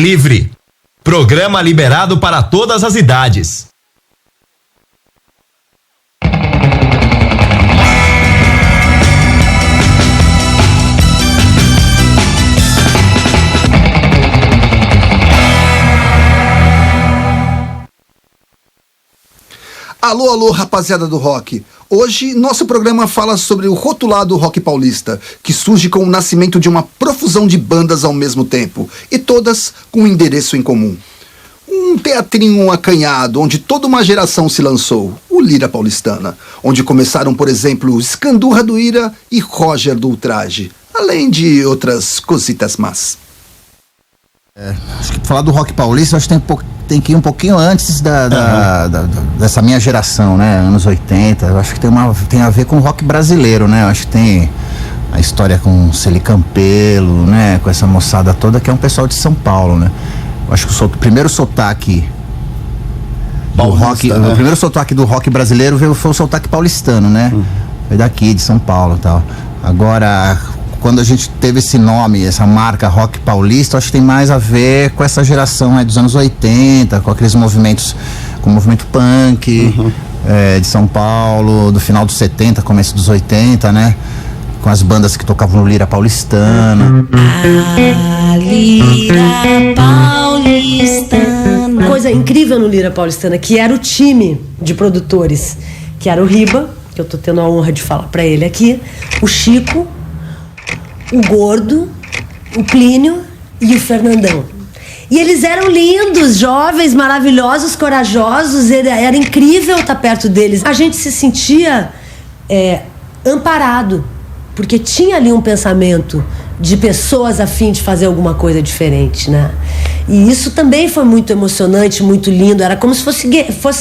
livre. Programa liberado para todas as idades. Alô, alô, rapaziada do rock. Hoje, nosso programa fala sobre o rotulado rock paulista, que surge com o nascimento de uma profusão de bandas ao mesmo tempo, e todas com um endereço em comum. Um teatrinho acanhado, onde toda uma geração se lançou, o Lira Paulistana, onde começaram, por exemplo, Escandurra do Ira e Roger do Ultraje, além de outras cositas más. Acho que falar do rock paulista, acho que tem que ir um pouquinho antes dessa minha geração, né? Anos 80. Eu acho que tem a ver com o rock brasileiro, né? Eu acho que tem a história com Celi Campelo, né? Com essa moçada toda que é um pessoal de São Paulo, né? Eu acho que o primeiro sotaque do rock, né? O primeiro sotaque do rock brasileiro foi o sotaque paulistano, né? Foi daqui, de São Paulo e tal. Agora, quando a gente teve esse nome, essa marca rock paulista, acho que tem mais a ver com essa geração dos anos 80, com aqueles movimentos, com o movimento punk de São Paulo, do final dos 70, começo dos 80, né? Com as bandas que tocavam no Lira Paulistana. A Lira Paulistana. Coisa incrível no Lira Paulistana, que era o time de produtores, que era o Riba, que eu tô tendo a honra de falar pra ele aqui, o Chico, o Gordo, o Plínio e o Fernandão. E eles eram lindos, jovens, maravilhosos, corajosos, era incrível estar perto deles. A gente se sentia amparado, porque tinha ali um pensamento de pessoas a fim de fazer alguma coisa diferente, né? E isso também foi muito emocionante, muito lindo. Era como se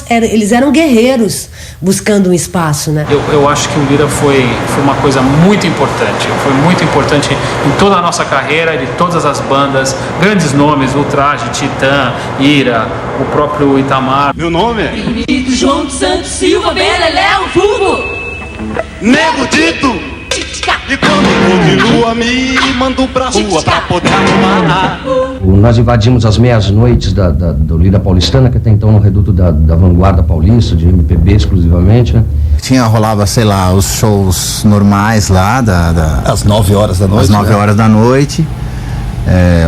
eles eram guerreiros buscando um espaço, né? Eu acho que o Lira foi uma coisa muito importante. Foi muito importante em toda a nossa carreira, de todas as bandas, grandes nomes, Ultraje, Titã, Ira, o próprio Itamar. Meu nome é João de Santos Silva, Beleléu, Vulgo Nego Dito. E quando houve lua, me mandou pra rua pra poder arrumar. Nós invadimos as meias-noites do Lira Paulistana, que até então no reduto da vanguarda paulista, de MPB exclusivamente, né? Rolava, sei lá, os shows normais lá, Às 9 horas da noite. Às 9 horas da noite.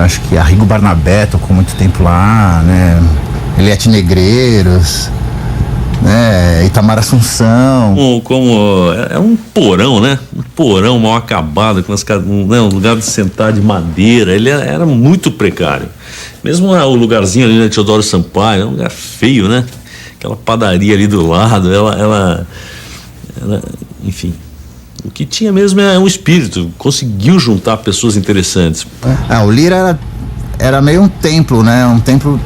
Acho que a Rigo Barnabé tocou muito tempo lá, né? Eliette Negreiros, né? Itamar Assunção. Como é um porão, né? Um porão mal acabado, com um lugar de sentar de madeira. Ele era muito precário. Mesmo o lugarzinho ali na Teodoro Sampaio, é um lugar feio, né? Aquela padaria ali do lado, ela enfim. O que tinha mesmo é um espírito, conseguiu juntar pessoas interessantes. O Lira era meio um templo, né? Um templo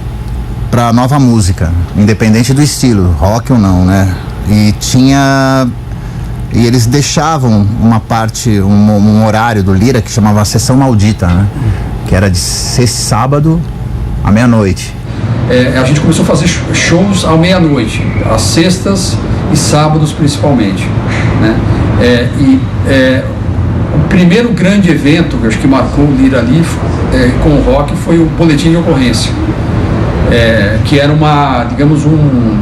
pra nova música, independente do estilo, rock ou não, né? E eles deixavam uma parte, um horário do Lira que chamava Sessão Maldita, né? Que era de sábado à meia-noite. A gente começou a fazer shows à meia-noite, às sextas e sábados principalmente, né? O primeiro grande evento que eu acho que marcou o Lira ali com o rock foi o Boletim de Ocorrência. Que era digamos um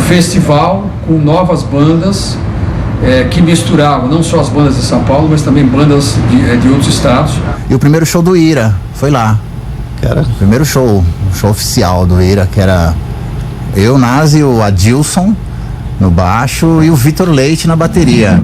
festival com novas bandas que misturavam não só as bandas de São Paulo, mas também bandas de outros estados. E o primeiro show do Ira foi lá. O primeiro show oficial do Ira, que era eu, Nazi, o Adilson no baixo e o Vitor Leite na bateria.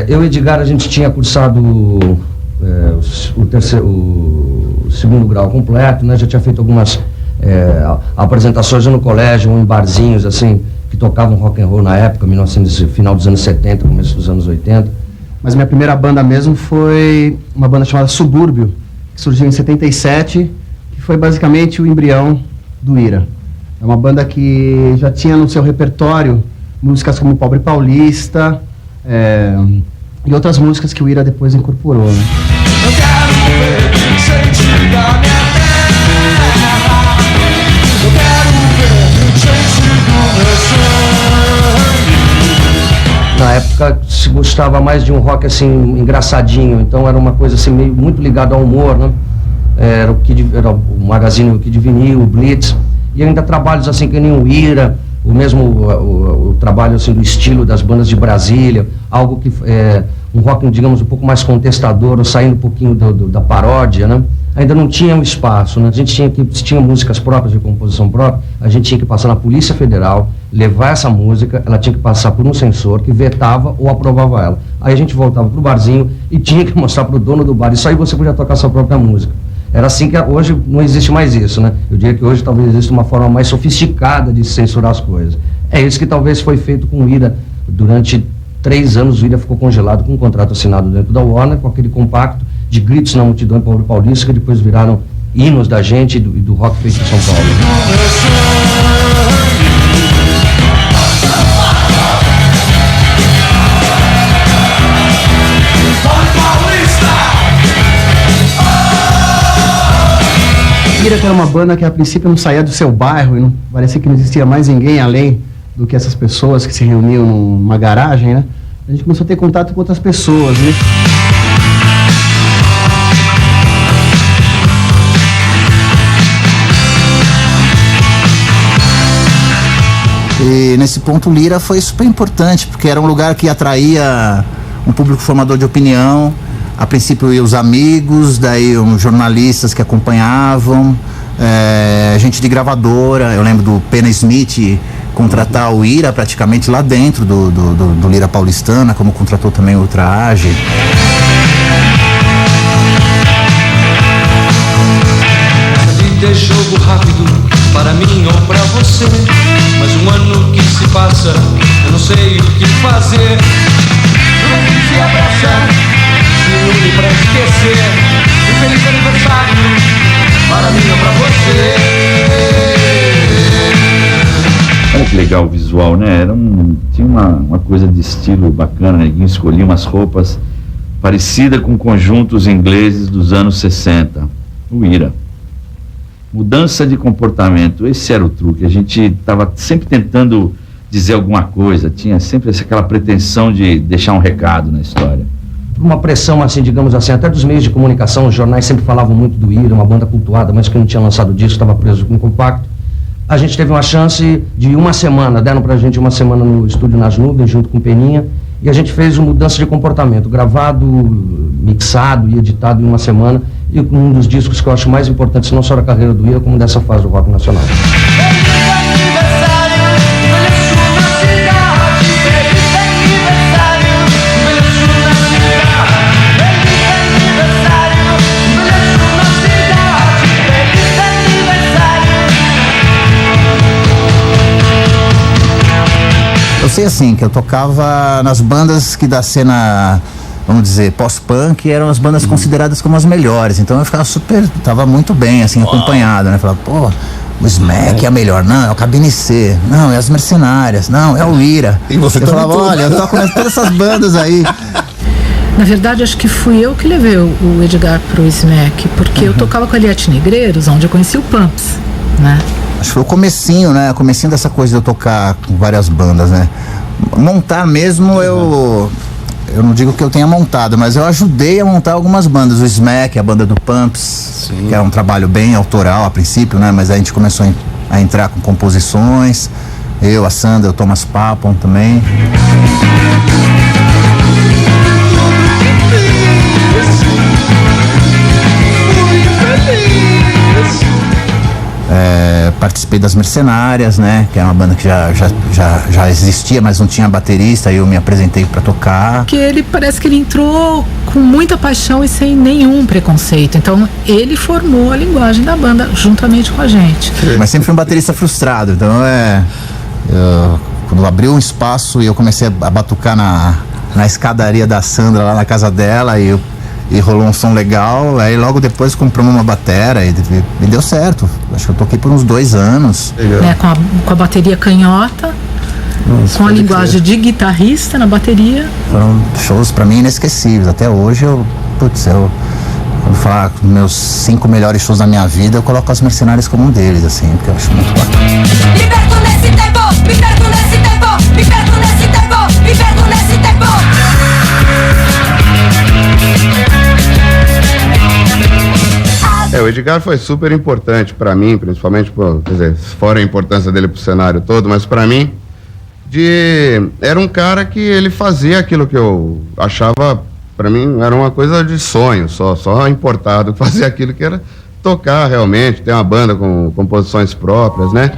Eu e Edgar, a gente tinha cursado o segundo grau completo, né? Já tinha feito algumas apresentações no colégio, em barzinhos, assim, que tocavam rock and roll na época, final dos anos 70, começo dos anos 80. Mas minha primeira banda mesmo foi uma banda chamada Subúrbio, que surgiu em 77, que foi basicamente o embrião do Ira. É uma banda que já tinha no seu repertório músicas como Pobre Paulista, e outras músicas que o Ira depois incorporou, né? Eu quero ver gente da minha terra. Eu quero ver gente do meu sangue. Na época se gostava mais de um rock assim engraçadinho, então era uma coisa assim meio muito ligada ao humor, né? Era o Magazine, o Kid Vinil, o Blitz, e ainda trabalhos assim que nem o Ira, o mesmo o trabalho assim do estilo das bandas de Brasília, algo que um rock, digamos, um pouco mais contestador, ou saindo um pouquinho da paródia, né? Ainda não tinha um espaço, né? A gente tinha músicas próprias de composição própria, a gente tinha que passar na Polícia Federal, levar essa música, ela tinha que passar por um censor que vetava ou aprovava ela. Aí a gente voltava pro barzinho e tinha que mostrar pro dono do bar, isso aí você podia tocar sua própria música. Era assim que hoje não existe mais isso, né? Eu diria que hoje talvez exista uma forma mais sofisticada de censurar as coisas. É isso que talvez foi feito com o Ira. Durante 3 anos o Ira ficou congelado com um contrato assinado dentro da Warner, com aquele compacto de Gritos na Multidão em Paulista, que depois viraram hinos da gente e do rock feito em São Paulo. Ira era uma banda que a princípio não saía do seu bairro e não parecia que não existia mais ninguém além do que essas pessoas que se reuniam numa garagem, né? A gente começou a ter contato com outras pessoas, né? E nesse ponto o Lira foi super importante, porque era um lugar que atraía um público formador de opinião. A princípio iam os amigos, daí os jornalistas que acompanhavam, gente de gravadora. Eu lembro do Pena Smith contratar o Ira praticamente lá dentro do Lira Paulistana, como contratou também o Ultraage. A vida é jogo rápido, para mim ou para você. Mas um ano que se passa, eu não sei o que fazer. Não se abraçar, se une pra esquecer. Um feliz aniversário, para mim ou pra você. Olha que legal o visual, né? Tinha uma coisa de estilo bacana, né? Escolhia umas roupas parecidas com conjuntos ingleses dos anos 60. O Ira. Mudança de comportamento, esse era o truque. A gente estava sempre tentando dizer alguma coisa, tinha sempre aquela pretensão de deixar um recado na história. Uma pressão, assim, digamos assim, até dos meios de comunicação, os jornais sempre falavam muito do Ira, uma banda cultuada, mas que não tinha lançado disco, estava preso com um compacto. A gente teve uma chance de uma semana, deram pra gente uma semana no estúdio Nas Nuvens, junto com o Peninha, e a gente fez uma mudança de comportamento, gravado, mixado e editado em uma semana, e um dos discos que eu acho mais importantes, não só da carreira do Ira, como dessa fase do rock nacional. Eu sei assim, que eu tocava nas bandas que da cena, vamos dizer, pós-punk, eram as bandas consideradas como as melhores, então eu ficava tava muito bem, assim, acompanhado, né? Falava, pô, o Smack é a melhor, não, é o Cabine C, não, é as Mercenárias, não, é o Ira. E você falava, olha, eu toco todas essas bandas aí. Na verdade, acho que fui eu que levei o Edgar pro Smack, porque eu tocava com a Eliette Negreiros, onde eu conheci o Pumps, né? Acho que foi o comecinho, né? O comecinho dessa coisa de eu tocar com várias bandas, né? Montar mesmo, eu não digo que eu tenha montado, mas eu ajudei a montar algumas bandas. O Smack, a banda do Pumps, sim, que era um trabalho bem autoral a princípio, né? Mas aí a gente começou a entrar com composições. Eu, a Sandra, o Thomas Papon também. Participei das Mercenárias, né? Que era uma banda que já existia, mas não tinha baterista, aí eu me apresentei para tocar. Que ele parece que ele entrou com muita paixão e sem nenhum preconceito. Então ele formou a linguagem da banda juntamente com a gente. Mas sempre fui um baterista frustrado, então quando abriu um espaço e eu comecei a batucar na escadaria da Sandra lá na casa dela e rolou um som legal, aí logo depois compramos uma batera e deu certo. Acho que eu toquei por uns 2 anos. Né, com a bateria canhota, com a linguagem de guitarrista na bateria. Foram shows pra mim inesquecíveis. Até hoje quando falar meus 5 melhores shows da minha vida, eu coloco Os Mercenários como um deles, assim, porque eu acho muito bacana. Me perco nesse tempo, me perco nesse tempo, me perco nesse tempo, me perco nesse tempo. O Edgar foi super importante pra mim, principalmente, quer dizer, fora a importância dele pro cenário todo, mas pra mim, era um cara que ele fazia aquilo que eu achava, pra mim, era uma coisa de sonho, só importado, fazer aquilo que era tocar realmente, ter uma banda com composições próprias, né?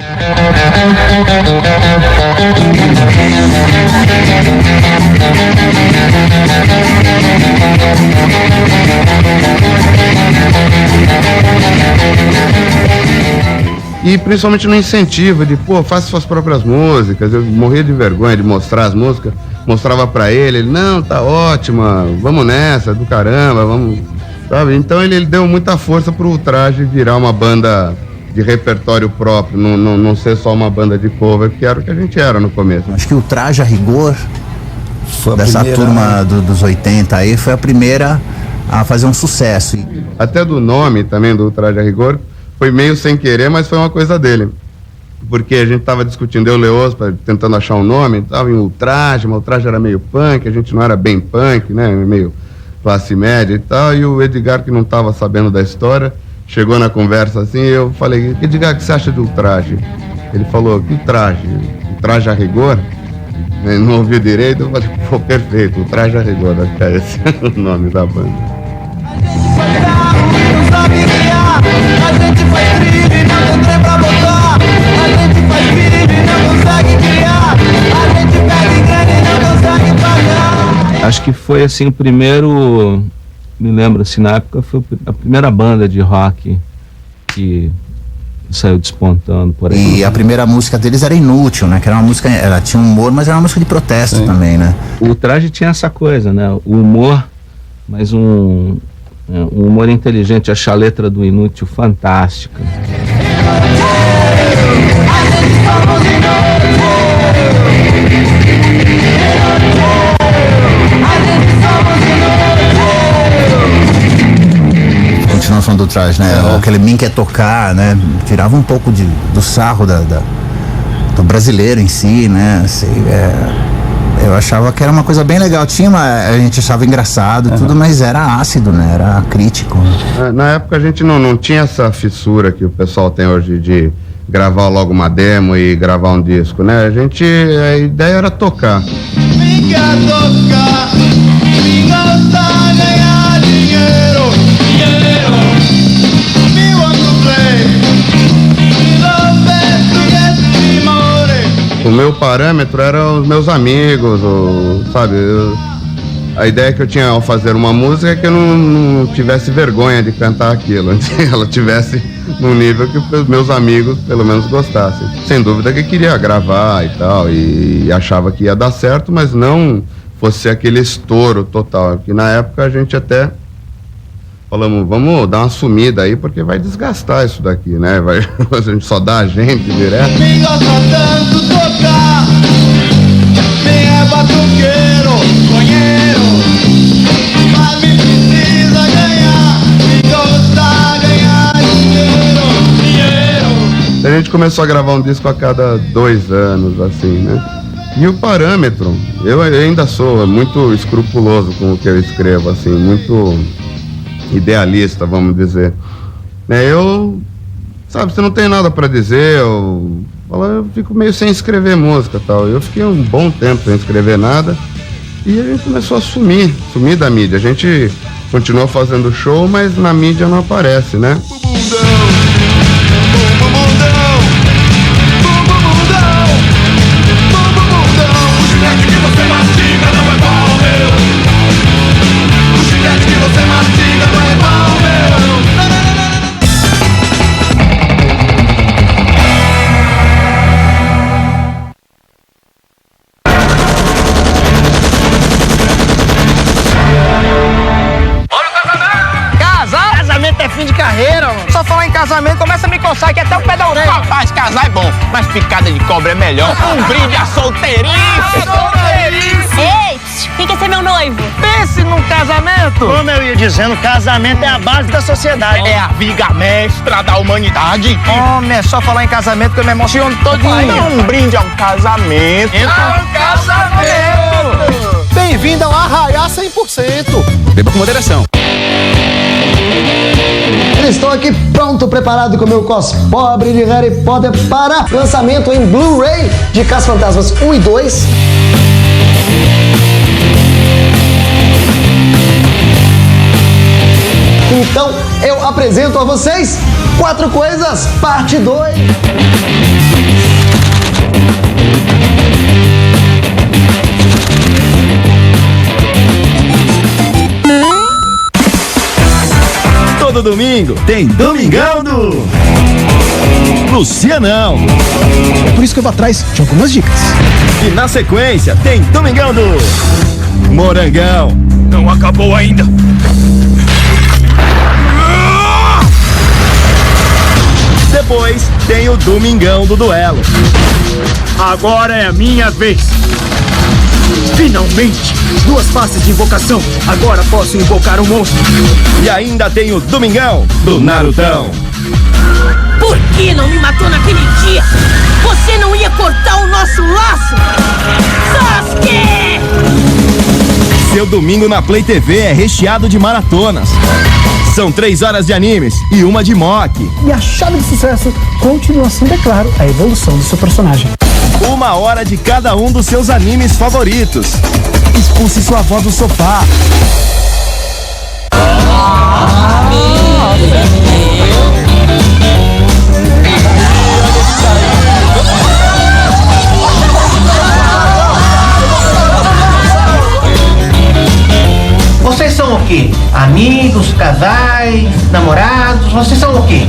E principalmente no incentivo de, faça suas próprias músicas. Eu morria de vergonha de mostrar as músicas, mostrava pra ele, não, tá ótima, vamos nessa, do caramba, vamos, sabe? Então ele deu muita força pro Ultraje virar uma banda de repertório próprio, não ser só uma banda de cover, que era o que a gente era no começo. Acho que o Ultraje, a rigor, dessa turma dos 80 aí, foi a primeira a fazer um sucesso. Até do nome também do Ultraje a rigor, foi meio sem querer, mas foi uma coisa dele. Porque a gente tava discutindo, eu e o Leoz, tentando achar um nome, tava em Ultraje, mas o Ultraje era meio punk, a gente não era bem punk, né, meio classe média e tal, e o Edgar, que não tava sabendo da história, chegou na conversa assim, eu falei, Edgar, o que você acha do Ultraje? Ele falou, que Ultraje? Ultraje a rigor? Ele não ouviu direito, eu falei, perfeito, Ultraje a rigor, acho que é esse o nome da banda. Não sabe criar, a gente faz crime, não tem trem pra botar. A gente faz crime, não consegue criar. A gente pega grana e não consegue pagar. Acho que foi assim o primeiro, me lembro assim, na época foi a primeira banda de rock que saiu despontando por aí. E a primeira música deles era Inútil, né? Que era uma música, ela tinha humor, mas era uma música de protesto também, né? O Ultraje tinha essa coisa, né? O humor, mas um humor inteligente, achar a letra do Inútil fantástica. Continuando falando do Ultraje, né? Aquele Mim Quer Tocar, né? Tirava um pouco do sarro do brasileiro em si, né? Assim, eu achava que era uma coisa bem legal. A gente achava engraçado tudo, mas era ácido, né? Era crítico. Na época a gente não tinha essa fissura que o pessoal tem hoje de gravar logo uma demo e gravar um disco, né? A ideia era tocar. Me quer tocar, me gosta ganhar dinheiro. Me want to play, me love best to get me more. O meu parâmetro eram os meus amigos, sabe? A ideia que eu tinha ao fazer uma música é que eu não tivesse vergonha de cantar aquilo, que ela tivesse num nível que os meus amigos pelo menos gostassem. Sem dúvida que queria gravar e tal, e achava que ia dar certo, mas não fosse aquele estouro total, que na época a gente até falamos, vamos dar uma sumida aí, porque vai desgastar isso daqui, né? A gente só dá a gente direto. Me gosta tanto tocar, me é batuqueiro, conheiro, mas me precisa ganhar, me gosta ganhar dinheiro. A gente começou a gravar um disco a cada 2 anos, assim, né? E o parâmetro, eu ainda sou muito escrupuloso com o que eu escrevo, assim, muito idealista, vamos dizer. Sabe, você não tem nada pra dizer, eu fico meio sem escrever música e tal. Eu fiquei um bom tempo sem escrever nada e a gente começou a sumir da mídia. A gente continuou fazendo show, mas na mídia não aparece, né? mas picada de cobra é melhor. Um brinde à solteirice! Ei, quem quer ser meu noivo? Pense num casamento! Como eu ia dizendo, casamento é a base da sociedade. É a viga mestra da humanidade. Homem, é só falar em casamento que eu me emociono todinho. Então, um brinde ao casamento. Bem-vindo ao Arraiá 100%. Beba com moderação. Estou aqui pronto, preparado com o meu cos pobre de Harry Potter para lançamento em Blu-ray de Caça-Fantasmas 1 e 2. Então, eu apresento a vocês 4 Coisas, parte 2. Todo domingo tem Domingão do Lucianão. É por isso que eu vou atrás de algumas dicas. E na sequência tem Domingão do Morangão. Não acabou ainda. Depois tem o Domingão do Duelo. Agora é a minha vez. Finalmente! 2 faces de invocação. Agora posso invocar um monstro. E ainda tem o Domingão do Narutão. Por que não me matou naquele dia? Você não ia cortar o nosso laço? Sasuke! Seu domingo na Play TV é recheado de maratonas. São 3 horas de animes e 1 de mock. E a chave de sucesso continua sendo, é claro, a evolução do seu personagem. 1 hora de cada um dos seus animes favoritos. Expulse sua avó do sofá. Vocês são o quê? Amigos, casais, namorados? Vocês são o quê?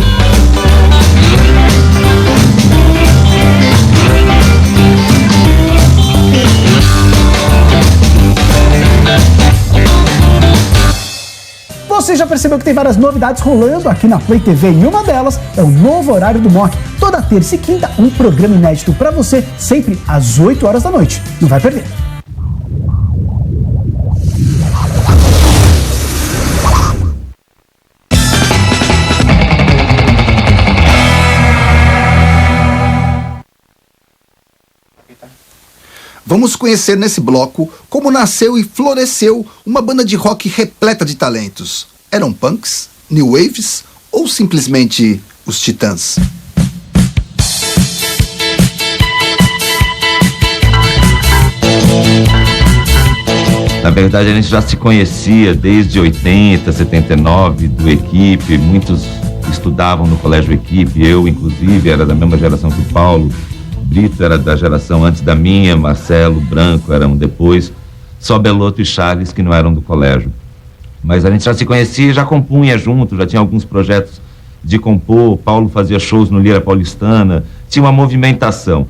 Você já percebeu que tem várias novidades rolando aqui na Play TV e uma delas é o novo horário do Mock. Toda terça e quinta, um programa inédito pra você, sempre às 8 horas da noite. Não vai perder. Vamos conhecer nesse bloco como nasceu e floresceu uma banda de rock repleta de talentos. Eram punks, new waves ou simplesmente os Titãs? Na verdade, a gente já se conhecia desde 80, 79, do Equipe. Muitos estudavam no Colégio Equipe. Eu, inclusive, era da mesma geração que o Paulo. Brito era da geração antes da minha, Marcelo, Branco eram depois, só Beloto e Charles que não eram do colégio. Mas a gente já se conhecia, já compunha junto, já tinha alguns projetos de compor, Paulo fazia shows no Lira Paulistana, tinha uma movimentação.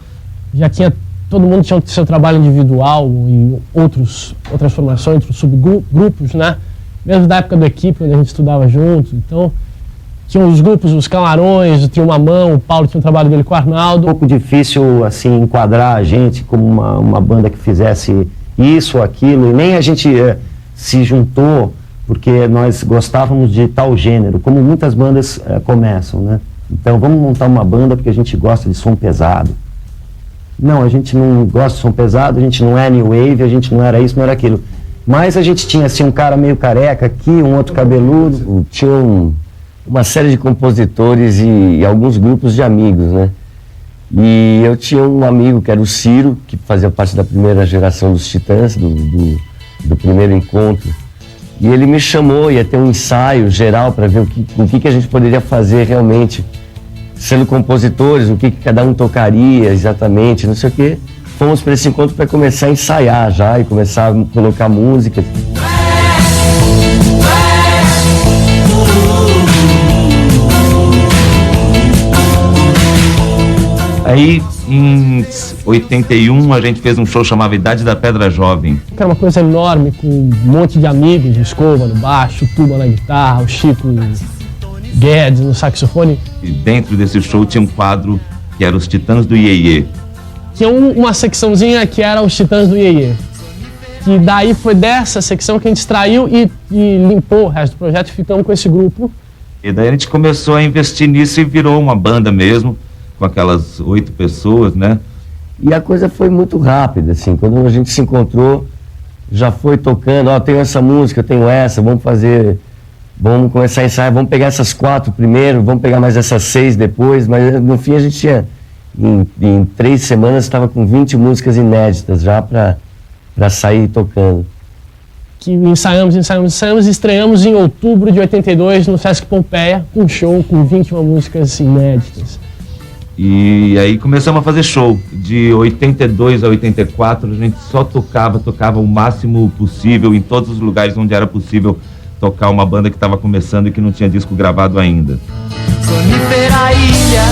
Já tinha, todo mundo tinha seu trabalho individual e outras formações, outros subgrupos, né? Mesmo da época do Equipe, onde a gente estudava junto, então... Tinha os grupos, os Camarões, o Trio Mamão, o Paulo tinha o trabalho dele com o Arnaldo. Um pouco difícil, assim, enquadrar a gente como uma banda que fizesse isso ou aquilo, e nem a gente se juntou porque nós gostávamos de tal gênero, como muitas bandas começam, né? Então, vamos montar uma banda porque a gente gosta de som pesado. Não, a gente não gosta de som pesado, a gente não é new wave, a gente não era isso, não era aquilo. Mas a gente tinha, assim, um cara meio careca aqui, um outro cabeludo, tinha uma série de compositores e alguns grupos de amigos, né? E eu tinha um amigo que era o Ciro, que fazia parte da primeira geração dos Titãs, do primeiro encontro. E ele me chamou, ia ter um ensaio geral para ver o que a gente poderia fazer realmente, sendo compositores, o que cada um tocaria exatamente, não sei o quê. Fomos para esse encontro para começar a ensaiar já e começar a colocar música. Aí, em 81, a gente fez um show chamado Idade da Pedra Jovem. Era uma coisa enorme, com um monte de amigos, o Escova no baixo, o Tuba na guitarra, o Chico Guedes no saxofone. E dentro desse show tinha um quadro que era os Titãs do Iê-Iê. Tinha uma secçãozinha que era os Titãs do Iê-Iê. Que daí foi dessa secção que a gente extraiu e limpou o resto do projeto e ficamos com esse grupo. E daí a gente começou a investir nisso e virou uma banda mesmo, com aquelas 8 pessoas, né? E a coisa foi muito rápida, assim, quando a gente se encontrou, já foi tocando, tenho essa música, tenho essa, vamos começar a ensaiar, vamos pegar essas 4 primeiro, vamos pegar mais essas 6 depois, mas no fim a gente tinha, em 3 semanas, estava com 20 músicas inéditas já para sair tocando. Que ensaiamos e estreamos em outubro de 82 no Sesc Pompeia, com um show com 21 músicas inéditas. E aí começamos a fazer show. De 82 a 84 a gente só tocava o máximo possível em todos os lugares onde era possível tocar uma banda que estava começando e que não tinha disco gravado ainda. Sonífera ilha,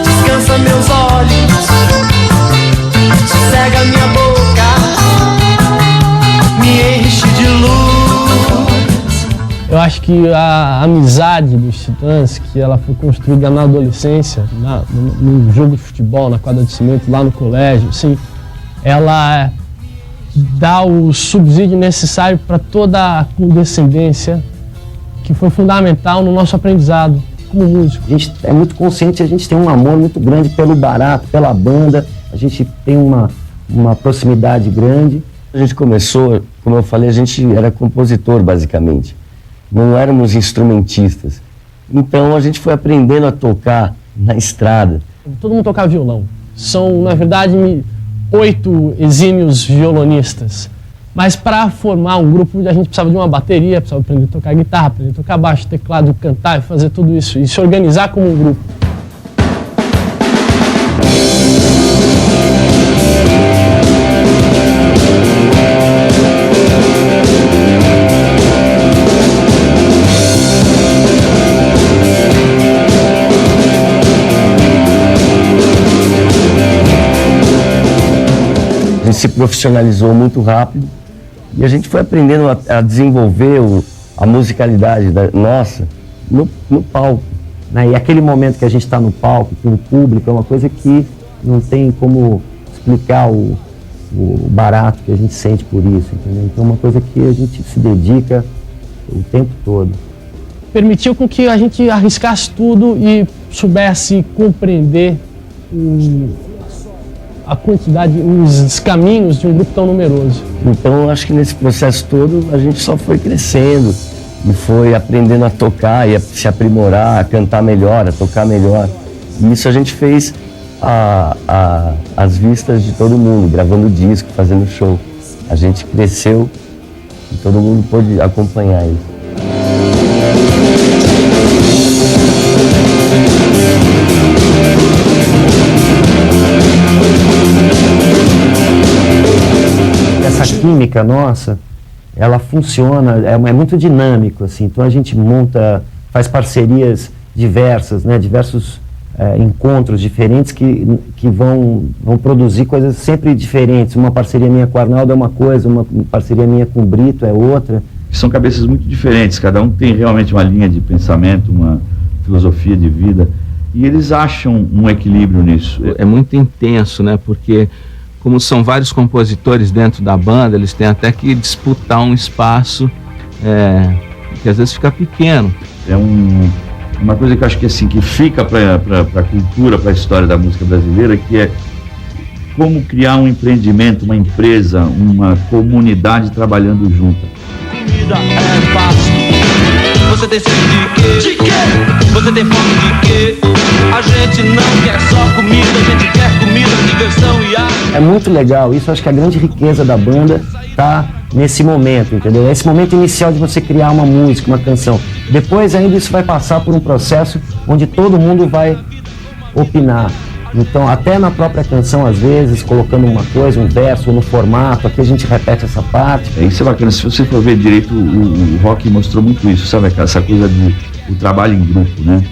descansa meus olhos, cega minha boca, me enche de luz. Eu acho que a amizade dos Titãs, que ela foi construída na adolescência, no jogo de futebol, na quadra de cimento, lá no colégio, assim, ela dá o subsídio necessário para toda a condescendência que foi fundamental no nosso aprendizado como músico. A gente é muito consciente, a gente tem um amor muito grande pelo Barato, pela banda, a gente tem uma proximidade grande. A gente começou, como eu falei, a gente era compositor basicamente, não éramos instrumentistas. Então a gente foi aprendendo a tocar na estrada. Todo mundo tocava violão. São, na verdade, 8 exímios violonistas. Mas para formar um grupo a gente precisava de uma bateria, precisava aprender a tocar guitarra, aprender a tocar baixo, teclado, cantar e fazer tudo isso. E se organizar como um grupo. A gente se profissionalizou muito rápido e a gente foi aprendendo a desenvolver a musicalidade nossa no palco, né? E aquele momento que a gente está no palco com o público é uma coisa que não tem como explicar o barato que a gente sente por isso, entendeu? Então é uma coisa que a gente se dedica o tempo todo. Permitiu com que a gente arriscasse tudo e soubesse compreender a quantidade, os caminhos de um grupo tão numeroso. Então eu acho que nesse processo todo a gente só foi crescendo e foi aprendendo a tocar e a se aprimorar, a cantar melhor, a tocar melhor. E isso a gente fez às vistas de todo mundo, gravando disco, fazendo show. A gente cresceu e todo mundo pôde acompanhar isso. Essa química nossa, ela funciona, é muito dinâmico, assim. Então a gente faz parcerias diversas, né? Diversos encontros diferentes que vão produzir coisas sempre diferentes. Uma parceria minha com o Arnaldo é uma coisa, uma parceria minha com o Brito é outra. São cabeças muito diferentes, cada um tem realmente uma linha de pensamento, uma filosofia de vida, e eles acham um equilíbrio nisso. É muito intenso, né? Porque como são vários compositores dentro da banda, eles têm até que disputar um espaço que às vezes fica pequeno. É uma coisa que eu acho que assim, que fica para a cultura, para a história da música brasileira, que é como criar um empreendimento, uma empresa, uma comunidade trabalhando junta. Comida é fácil. Você tem sede de quê? Você tem fome de quê? A gente não quer só comida, a gente quer comida, diversão e arte. É muito legal, isso acho que a grande riqueza da banda tá nesse momento, entendeu? Esse momento inicial de você criar uma música, uma canção. Depois ainda isso vai passar por um processo onde todo mundo vai opinar. Então, até na própria canção, às vezes, colocando uma coisa, um verso no formato, aqui a gente repete essa parte. Isso é bacana, se você for ver direito, o rock mostrou muito isso, sabe? Essa coisa do trabalho em grupo, né?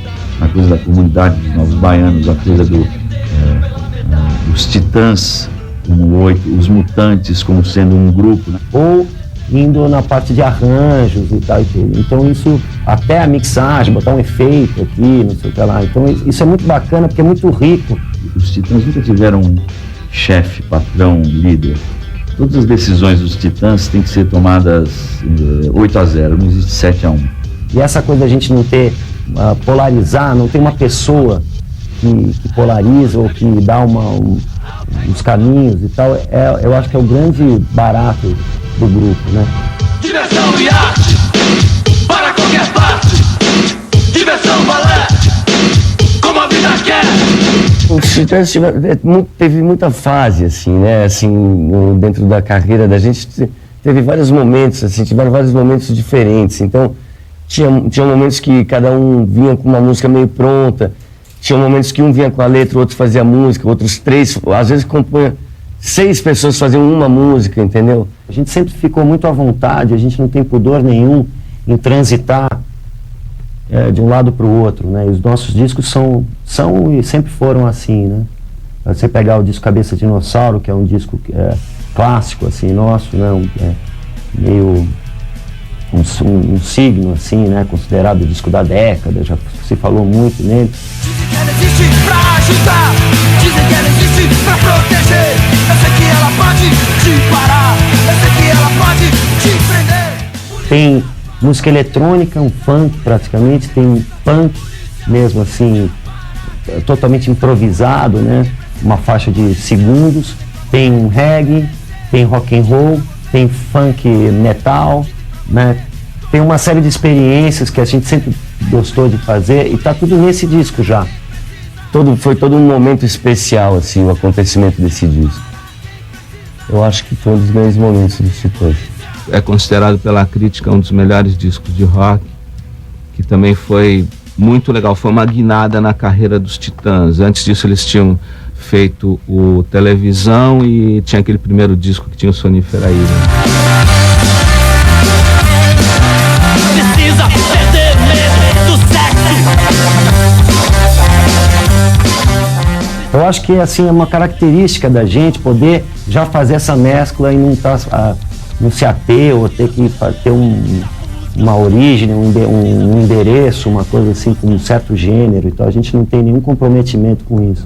A coisa da comunidade dos Novos Baianos, a coisa dos Titãs como 8, os Mutantes como sendo um grupo, né? Ou indo na parte de arranjos e tal e tudo. Então isso, até a mixagem, botar um efeito aqui, não sei o que lá. Então isso é muito bacana porque é muito rico. Os Titãs nunca tiveram um chefe, patrão, líder. Todas as decisões dos Titãs têm que ser tomadas 8-0, não existe 7-1. E essa coisa da gente não ter, polarizar, não tem uma pessoa que polariza ou que dá uns caminhos e tal, eu acho que é o grande barato do grupo, né? Diversão e arte, para qualquer parte. Diversão, balé, como a vida quer. Os Titãs teve muita fase, assim, né? Assim, dentro da carreira da gente, teve vários momentos, assim, tiveram vários momentos diferentes. Então, tinha momentos que cada um vinha com uma música meio pronta, tinha momentos que um vinha com a letra, o outro fazia a música, outros 3, às vezes compunha 6 pessoas faziam uma música, entendeu? A gente sempre ficou muito à vontade, a gente não tem pudor nenhum em transitar de um lado para o outro, né? E os nossos discos são e sempre foram assim, né? Você pegar o disco Cabeça de Dinossauro, que é um disco clássico, assim, nosso, né? Meio um signo, assim, né? Considerado o disco da década, já se falou muito nele. Dizem que ela existe pra ajudar, dizem que ela existe pra proteger. Eu sei que ela pode te parar, eu sei que ela pode te prender. Tem música eletrônica, um funk praticamente, tem um punk mesmo assim, totalmente improvisado, né? Uma faixa de segundos, tem um reggae, tem rock and roll, tem funk metal, né? Tem uma série de experiências que a gente sempre gostou de fazer e tá tudo nesse disco já. Foi todo um momento especial, assim, o acontecimento desse disco. Eu acho que foi um dos grandes momentos dos Titãs. É considerado pela crítica um dos melhores discos de rock, que também foi muito legal, foi uma guinada na carreira dos Titãs. Antes disso eles tinham feito o Televisão e tinha aquele primeiro disco que tinha o Sonífera Ilha. Precisa perder medo do sexo. Eu acho que assim, é uma característica da gente poder já fazer essa mescla e não se ater ou ter que ter uma origem, um endereço, uma coisa assim com um certo gênero. Então a gente não tem nenhum comprometimento com isso.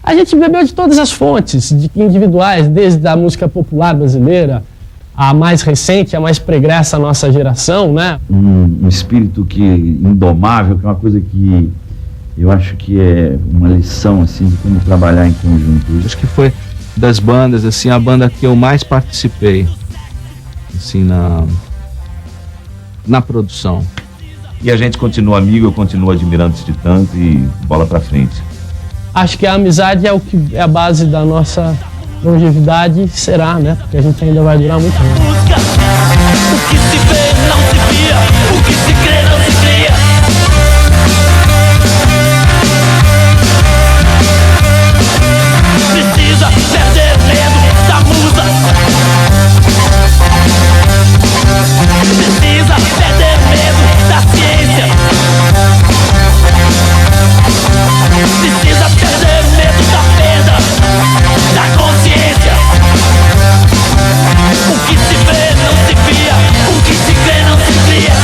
A gente bebeu de todas as fontes individuais, desde a música popular brasileira, a mais recente, a mais pregressa à nossa geração, né? Um espírito indomável, que é uma coisa que eu acho que é uma lição, assim, de como trabalhar em conjunto. Acho que foi das bandas, assim, a banda que eu mais participei, assim, na produção. E a gente continua amigo, eu continuo admirando os Titãs e bola pra frente. Acho que a amizade é o que é a base da nossa longevidade, será, né? Porque a gente ainda vai durar muito tempo. O que se vê não se via, o que se crê não se cria. Precisa perder medo da musa. Precisa perder medo da ciência. Precisa perder medo da perda da consciência. O que se vê não se via, o que se crê não se cria.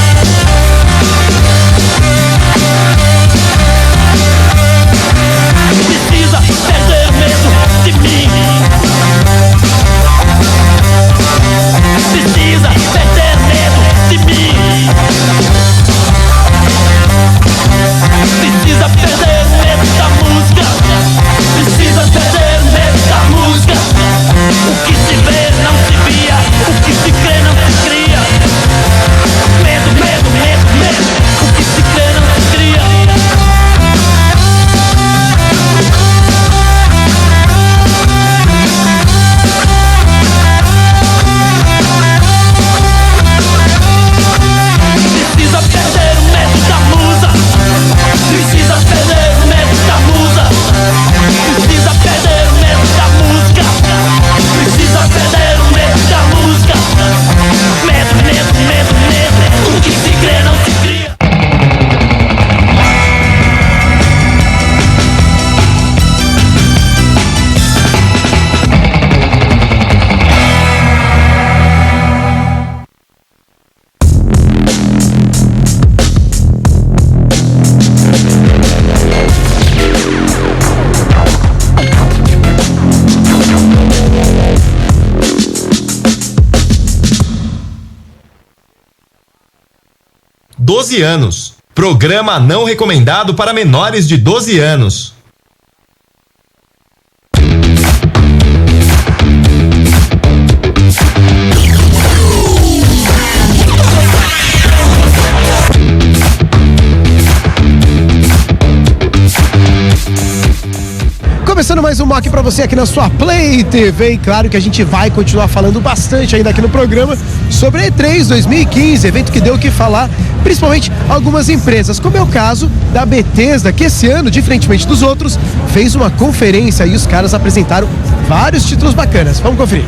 12 anos. Programa não recomendado para menores de 12 anos. Começando mais um mock pra você aqui na sua Play TV. E claro que a gente vai continuar falando bastante ainda aqui no programa sobre a E3 2015, evento que deu o que falar, principalmente algumas empresas, como é o caso da Bethesda, que esse ano, diferentemente dos outros, fez uma conferência e os caras apresentaram vários títulos bacanas. Vamos conferir.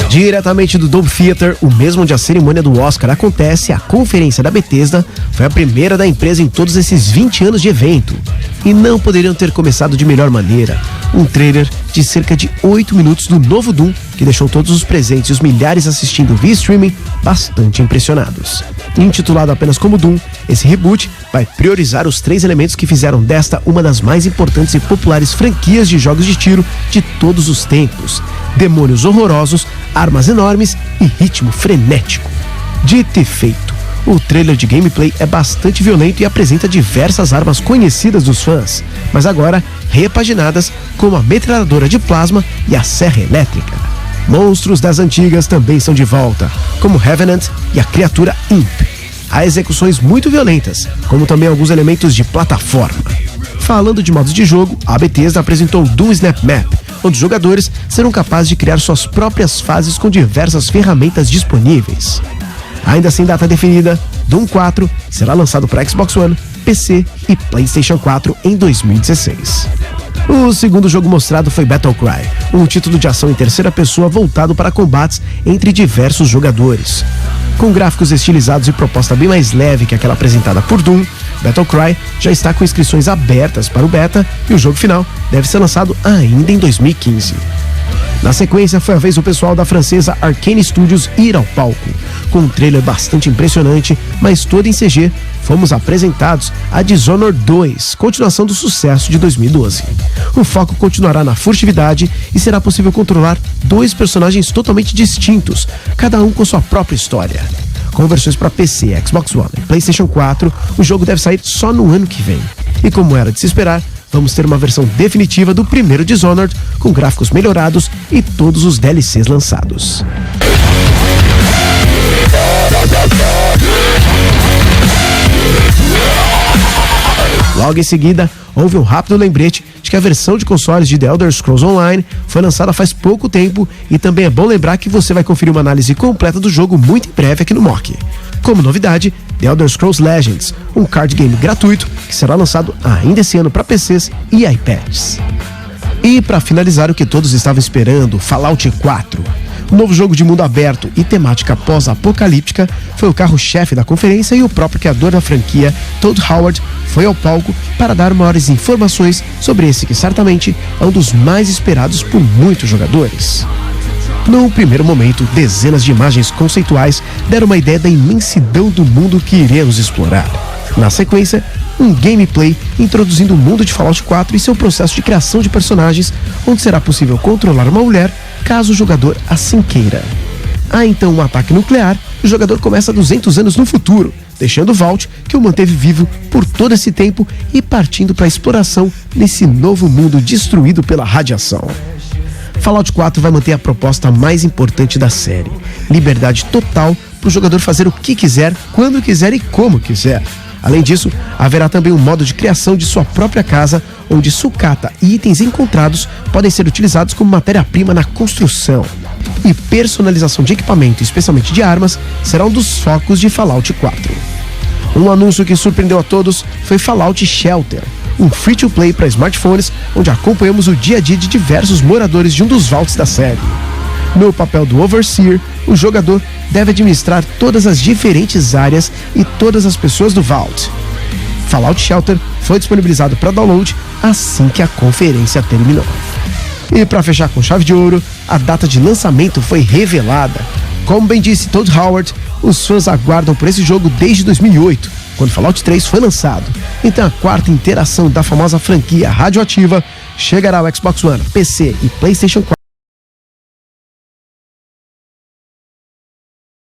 Diretamente do Dome Theater, o mesmo onde a cerimônia do Oscar acontece, a conferência da Bethesda foi a primeira da empresa em todos esses 20 anos de evento. E não poderiam ter começado de melhor maneira. Um trailer de cerca de 8 minutos do novo Doom, que deixou todos os presentes e os milhares assistindo via streaming bastante impressionados. Intitulado apenas como Doom, esse reboot vai priorizar os 3 elementos que fizeram desta uma das mais importantes e populares franquias de jogos de tiro de todos os tempos: demônios horrorosos, armas enormes e ritmo frenético. Dito e feito, o trailer de gameplay é bastante violento e apresenta diversas armas conhecidas dos fãs, mas agora repaginadas como a metralhadora de plasma e a serra elétrica. Monstros das antigas também são de volta, como Revenant e a criatura Imp. Há execuções muito violentas, como também alguns elementos de plataforma. Falando de modos de jogo, a Bethesda apresentou o Doom Snap Map, onde os jogadores serão capazes de criar suas próprias fases com diversas ferramentas disponíveis. Ainda sem data definida, Doom 4 será lançado para Xbox One, PC e PlayStation 4 em 2016. O segundo jogo mostrado foi Battlecry, um título de ação em terceira pessoa voltado para combates entre diversos jogadores. Com gráficos estilizados e proposta bem mais leve que aquela apresentada por Doom, Battlecry já está com inscrições abertas para o beta e o jogo final deve ser lançado ainda em 2015. Na sequência, foi a vez do pessoal da francesa Arcane Studios ir ao palco. Com um trailer bastante impressionante, mas todo em CG, fomos apresentados a Dishonored 2, continuação do sucesso de 2012. O foco continuará na furtividade e será possível controlar 2 personagens totalmente distintos, cada um com sua própria história. Com versões para PC, Xbox One e PlayStation 4, o jogo deve sair só no ano que vem. E como era de se esperar, vamos ter uma versão definitiva do primeiro Dishonored, com gráficos melhorados e todos os DLCs lançados. Logo em seguida, houve um rápido lembrete de que a versão de consoles de The Elder Scrolls Online foi lançada faz pouco tempo, e também é bom lembrar que você vai conferir uma análise completa do jogo muito em breve aqui no Mock. Como novidade, The Elder Scrolls Legends, um card game gratuito que será lançado ainda esse ano para PCs e iPads. E para finalizar o que todos estavam esperando, Fallout 4. O novo jogo de mundo aberto e temática pós-apocalíptica foi o carro-chefe da conferência, e o próprio criador da franquia, Todd Howard, foi ao palco para dar maiores informações sobre esse que certamente é um dos mais esperados por muitos jogadores. No primeiro momento, dezenas de imagens conceituais deram uma ideia da imensidão do mundo que iremos explorar. Na sequência, um gameplay introduzindo o mundo de Fallout 4 e seu processo de criação de personagens, onde será possível controlar uma mulher caso o jogador assim queira. Há então um ataque nuclear, e o jogador começa 200 anos no futuro, deixando o Vault, que o manteve vivo por todo esse tempo, e partindo para a exploração nesse novo mundo destruído pela radiação. Fallout 4 vai manter a proposta mais importante da série: liberdade total para o jogador fazer o que quiser, quando quiser e como quiser. Além disso, haverá também um modo de criação de sua própria casa, onde sucata e itens encontrados podem ser utilizados como matéria-prima na construção. E personalização de equipamento, especialmente de armas, será um dos focos de Fallout 4. Um anúncio que surpreendeu a todos foi Fallout Shelter, um free-to-play para smartphones, onde acompanhamos o dia a dia de diversos moradores de um dos vaults da série. No papel do Overseer, o jogador deve administrar todas as diferentes áreas e todas as pessoas do Vault. Fallout Shelter foi disponibilizado para download assim que a conferência terminou. E para fechar com chave de ouro, a data de lançamento foi revelada. Como bem disse Todd Howard, os fãs aguardam por esse jogo desde 2008, quando Fallout 3 foi lançado. Então a quarta interação da famosa franquia Radioativa chegará ao Xbox One, PC e PlayStation 4.